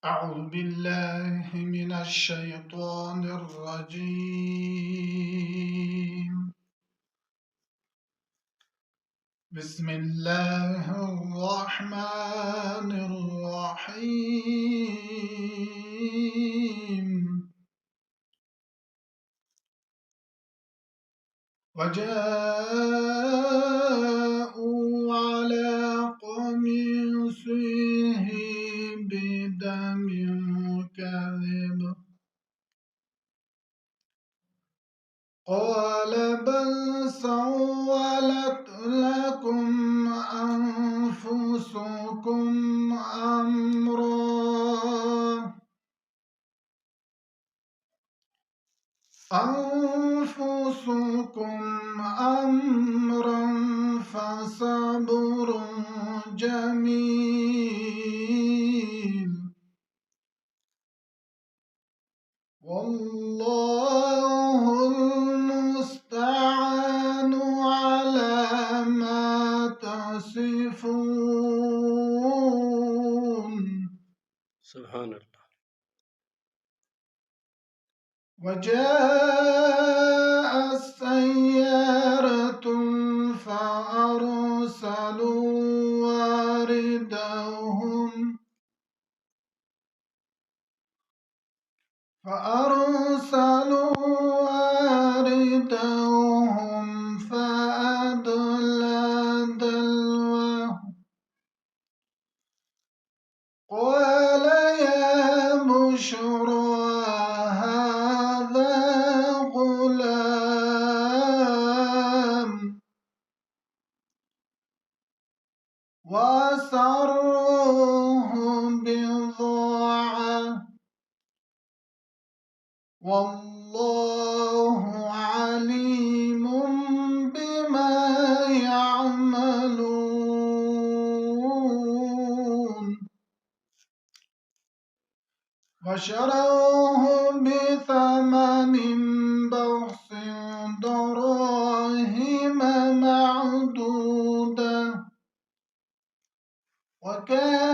أعوذ بالله من الشيطان الرجيم. بسم الله الرحمن الرحيم. وجاءوا على قميصه بدم كذب قال بل سولت لكم أنفسكم أمرا فصبر جميل والله المستعان على ما تصفون. سبحان الله. وجاء السيارة فأرسلوا واردهم فأدلى دلوه قال يا بشرى هذا غلام وأسروه بضاعة والله عليم بما يعملون. وشروه بثمن بخس دراهم معدودة وكان